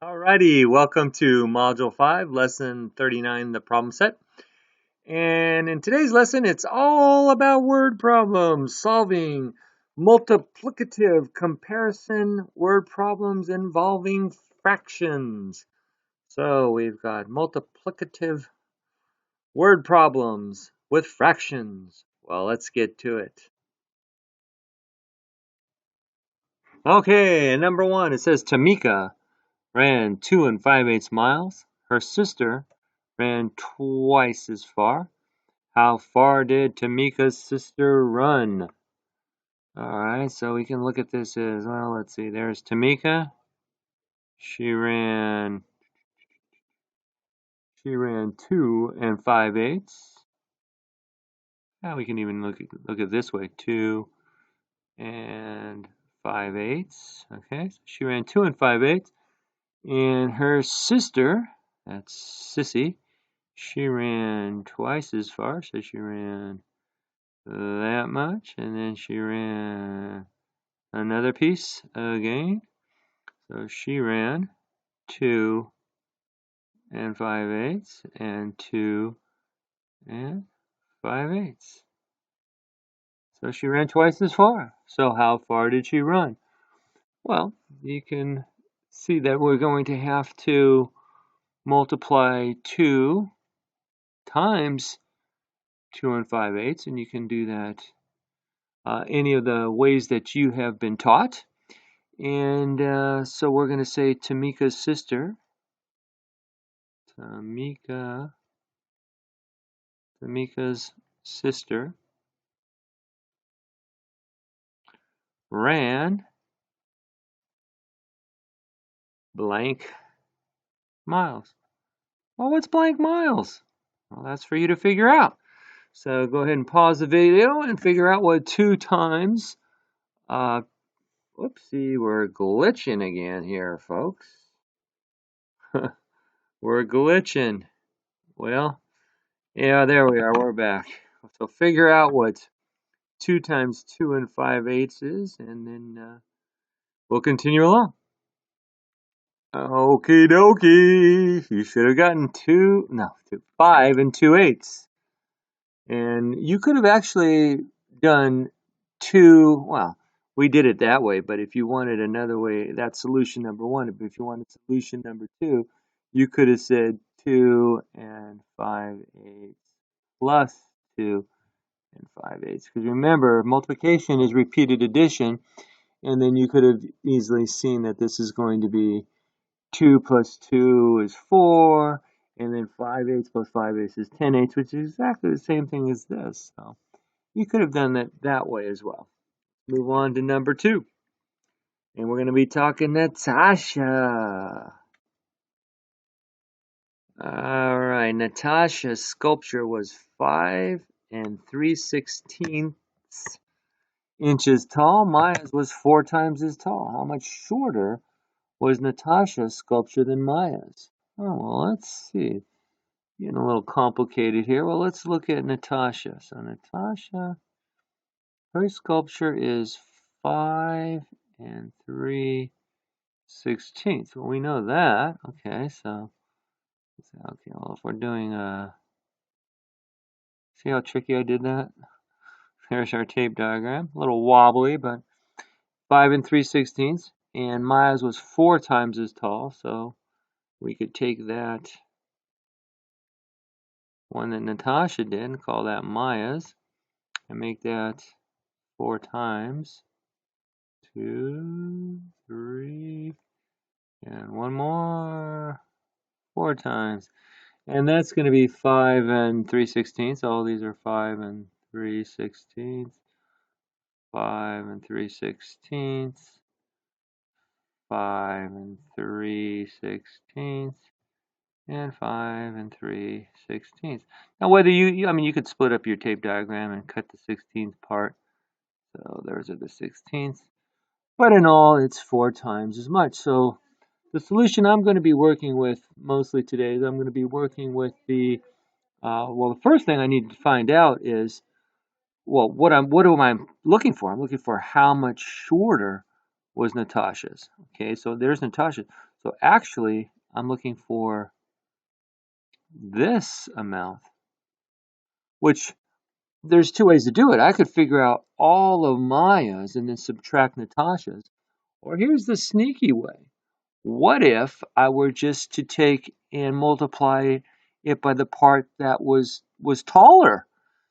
Alrighty, welcome to Module 5, Lesson 39, the problem set. And in today's lesson, it's all about word problems, solving multiplicative comparison word problems involving fractions. So we've got multiplicative word problems with fractions. Well, let's get to it. Okay, number 1, it says Tamika ran 2 5/8 miles. Her sister ran twice as far. How far did Tamika's sister run? Alright, so we can look at this as, well, let's see, there's Tamika. She ran 2 5/8. Now we can even look at it this way, 2 5/8. Okay, so she ran 2 5/8. And her sister, that's Sissy, she ran twice as far, so she ran that much, and then she ran another piece again. So she ran 2 5/8 and 2 5/8. So she ran twice as far. So how far did she run? Well, you can see that we're going to have to multiply 2 times 2 5/8, and you can do that any of the ways that you have been taught. And so we're going to say Tamika's sister, Tamika's sister ran blank miles. Well, what's blank miles? Well, that's for you to figure out. So go ahead and pause the video and figure out what 2 times, whoopsie, we're glitching again here, folks. We're glitching. Well, yeah, there we are, we're back. So figure out what 2 times 2 5/8 is, and then we'll continue along. Okie dokie. You should have gotten 5 2/8. And you could have actually done 2, well, we did it that way, but if you wanted another way, that's solution number 1. But if you wanted solution number 2, you could have said 2 5/8 plus 2 5/8. Because remember, multiplication is repeated addition, and then you could have easily seen that this is going to be 2 plus 2 is 4, and then 5/8 plus 5/8 is 10/8, which is exactly the same thing as this. So you could have done that way as well. Move on to number 2. And we're going to be talking Natasha. All right, Natasha's sculpture was 5 3/16 inches tall. Maya's was 4 times as tall. How much shorter was Natasha's sculpture than Maya's? Oh, well, let's see. Getting a little complicated here. Well, let's look at Natasha. So Natasha, her sculpture is 5 3/16. Well, we know that. Okay, so okay. Well, if we're doing see how tricky I did that? There's our tape diagram. A little wobbly, but 5 3/16. And Maya's was 4 times as tall, so we could take that one that Natasha did and call that Maya's, and make that 4 times 2, 3, and one more, 4 times. And that's going to be 5 3/16. All these are 5 3/16. 5 3/16. 5 3/16. And 5 3/16. Now, whether you could split up your tape diagram and cut the 16th part. So those are the 16ths. But in all, it's 4 times as much. So the solution I'm going to be working with mostly today is I'm going to be working with the, well, the first thing I need to find out is, well, what am I looking for? I'm looking for how much shorter was Natasha's. Okay, so there's Natasha. So actually, I'm looking for this amount, which there's two ways to do it. I could figure out all of Maya's and then subtract Natasha's. Or here's the sneaky way. What if I were just to take and multiply it by the part that was taller?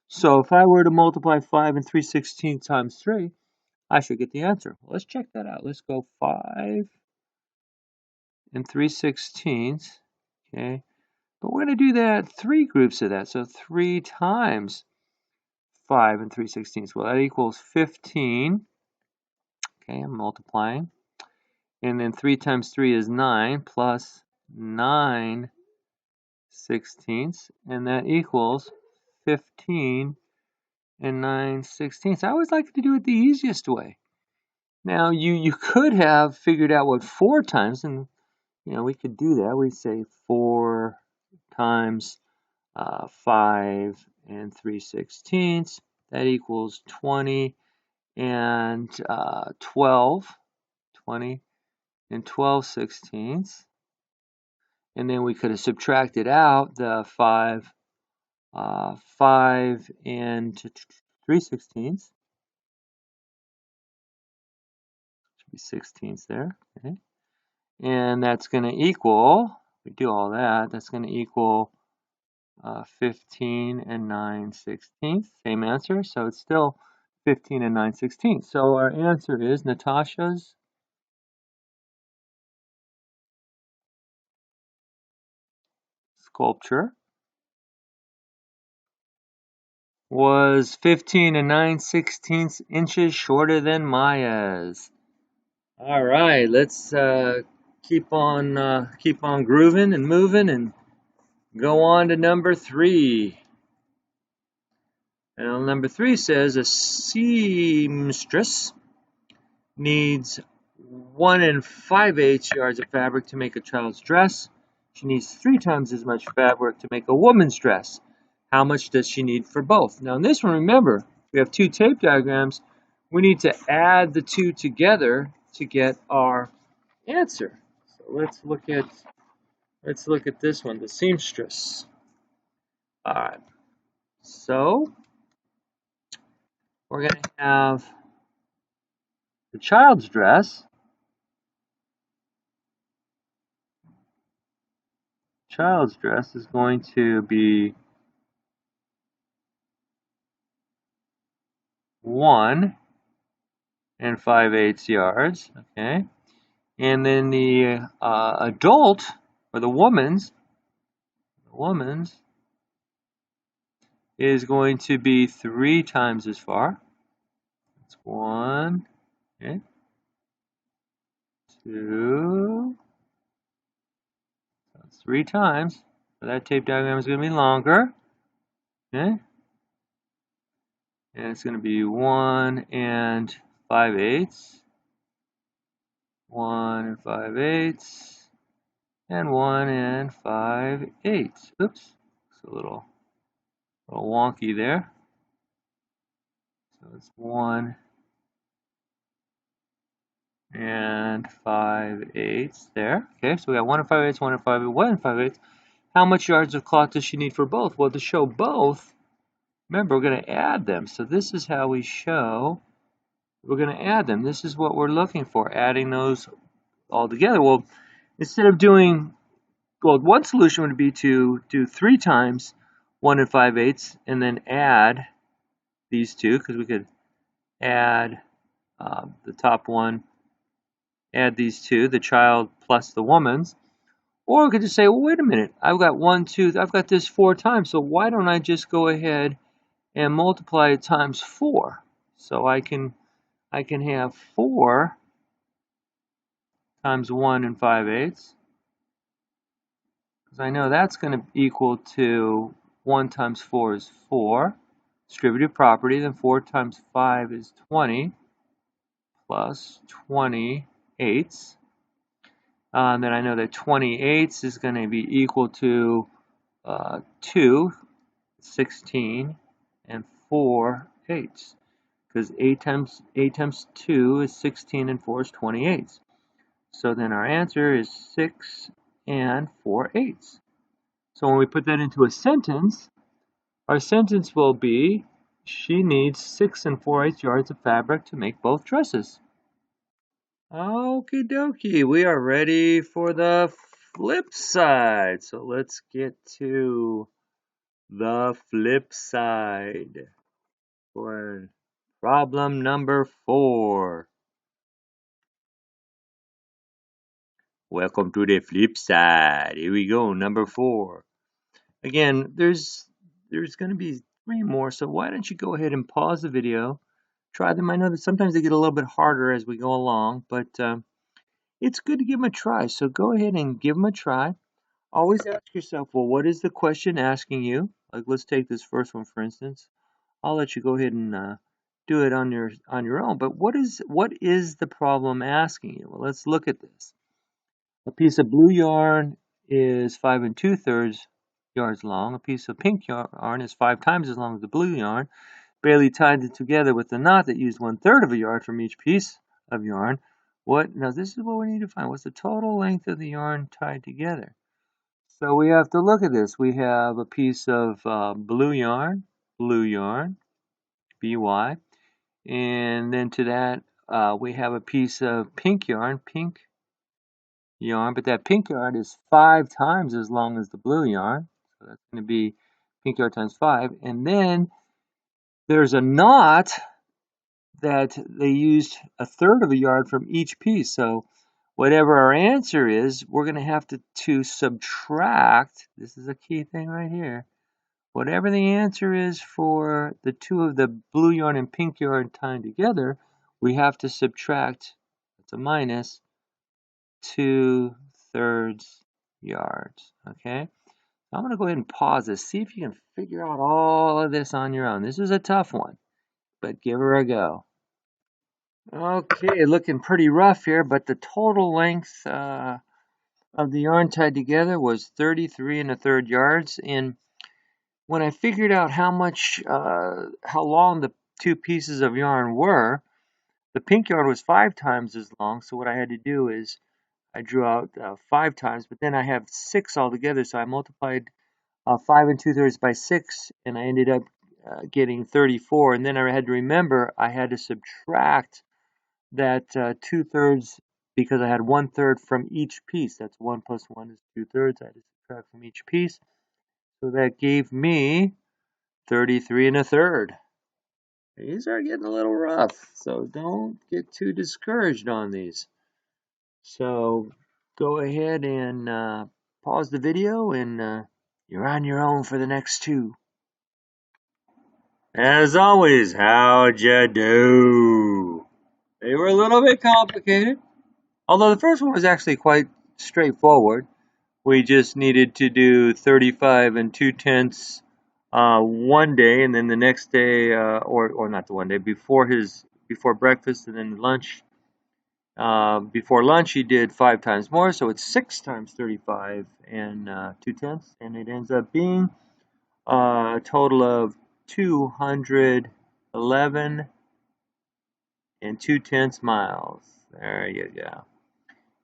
So if I were to multiply 5 and 3/16 times 3, I should get the answer. Well, let's check that out. Let's go 5 and 3/16. Okay. But we're going to do that 3 groups of that. So 3 times 5 and 3/16. Well, that equals 15. Okay, I'm multiplying. And then 3 times 3 is 9 plus 9/16. And that equals 15 and 9/16. I always like to do it the easiest way. Now, you could have figured out what 4 times, and we could do that. We'd say 4 times 5 and 3/16. That equals 20 and 12. 20 and 12/16. And then we could have subtracted out the 5 and 3/16. Should be 16ths there. Okay. And that's going to equal, we do all that, that's going to equal 15 and 9/16. Same answer, so it's still 15 and 9/16. So our answer is Natasha's sculpture was 15 and 9/16 inches shorter than Maya's. All right, let's keep on grooving and moving and go on to number 3. And number 3 says a seamstress needs 1 5/8 yards of fabric to make a child's dress. She needs 3 times as much fabric to make a woman's dress. How much does she need for both? Now in this one, remember, we have 2 tape diagrams. We need to add the 2 together to get our answer. So let's look at this one, the seamstress. All right. So we're going to have the child's dress. Child's dress is going to be 1 5/8 yards, okay? And then the adult, or the woman's is going to be 3 times as far. That's 1, okay? 2, that's 3 times. So that tape diagram is going to be longer, okay? And it's going to be 1 5/8, 1 5/8, and 1 5/8. Oops, it's a little wonky there. So it's 1 5/8 there. Okay, so we got 1 5/8, 1 5/8, 1 5/8. How much yards of cloth does she need for both? Well, to show both, remember, we're going to add them. So this is how we show. We're going to add them. This is what we're looking for, adding those all together. Well, instead of doing, well, one solution would be to do 3 times 1 5/8 and then add these 2, because we could add the top one, add these 2, the child plus the woman's. Or we could just say, well, wait a minute, I've got 1, 2, I've got this 4 times, so why don't I just go ahead and multiply it times 4? So I can have 4 times 1 5/8, because I know that's going to equal to 1 times 4 is 4. Distributive property, then 4 times 5 is 20, plus 28. And then I know that 28 is going to be equal to 2, 16, and 4 eighths. Because 8 times 2 is 16 and 4 is 28. So then our answer is 6 and 4/8. So when we put that into a sentence, our sentence will be, she needs 6 and 4/8 yards of fabric to make both dresses. Okie dokie, we are ready for the flip side. So let's get to the flip side for problem number 4. Welcome to the flip side. Here we go, number 4. Again, there's going to be 3 more, so why don't you go ahead and pause the video, try them. I know that sometimes they get a little bit harder as we go along, but it's good to give them a try. So go ahead and give them a try. Always ask yourself, well, what is the question asking you? Like, let's take this first one, for instance. I'll let you go ahead and do it on your own. But what is the problem asking you? Well, let's look at this. A piece of blue yarn is 5 2/3 yards long. A piece of pink yarn is 5 times as long as the blue yarn. Bailey tied it together with a knot that used 1/3 of a yard from each piece of yarn. Now this is what we need to find. What's the total length of the yarn tied together? So we have to look at this. We have a piece of blue yarn, BY, and then to that we have a piece of pink yarn, but that pink yarn is 5 times as long as the blue yarn. So that's going to be pink yarn times 5. And then there's a knot that they used 1/3 of a yard from each piece. So whatever our answer is, we're going to have to subtract. This is a key thing right here. Whatever the answer is for the two of the blue yarn and pink yarn tied together, we have to subtract, that's a minus, 2/3 yards. Okay? I'm going to go ahead and pause this. See if you can figure out all of this on your own. This is a tough one, but give her a go. Okay, looking pretty rough here, but the total length of the yarn tied together was 33 1/3 yards. And when I figured out how long the two pieces of yarn were, the pink yarn was 5 times as long. So what I had to do is I drew out 5 times, but then I have 6 altogether. So I multiplied 5 2/3 by 6, and I ended up getting 34. And then I had to remember I had to subtract that 2/3 because I had 1/3 from each piece. That's 1 plus 1 is 2/3. I had to subtract from each piece. So that gave me 33 1/3. These are getting a little rough, so don't get too discouraged on these. So go ahead and pause the video, and you're on your own for the next 2. As always, how'd you do? They were a little bit complicated, although the first one was actually quite straightforward. We just needed to do 35 2/10 one day, and then the next day, or not the one day, before breakfast, and then lunch. Before lunch, he did 5 times more, so it's 6 times 35 2/10, and it ends up being a total of 211 2/10 miles. There you go.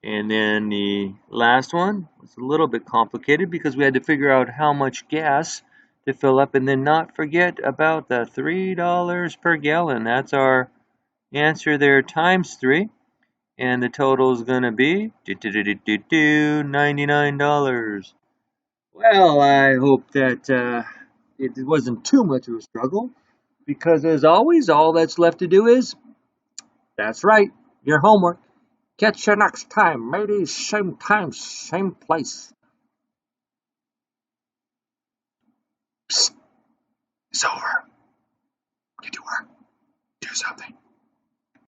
And then the last one was a little bit complicated because we had to figure out how much gas to fill up, and then not forget about the $3 per gallon. That's our answer there, times 3. And the total is going to be $99. Well, I hope that it wasn't too much of a struggle, because as always, all that's left to do is, that's right, your homework. Catch you next time, mateys. Same time, same place. Psst. It's over. Get to work. Do something.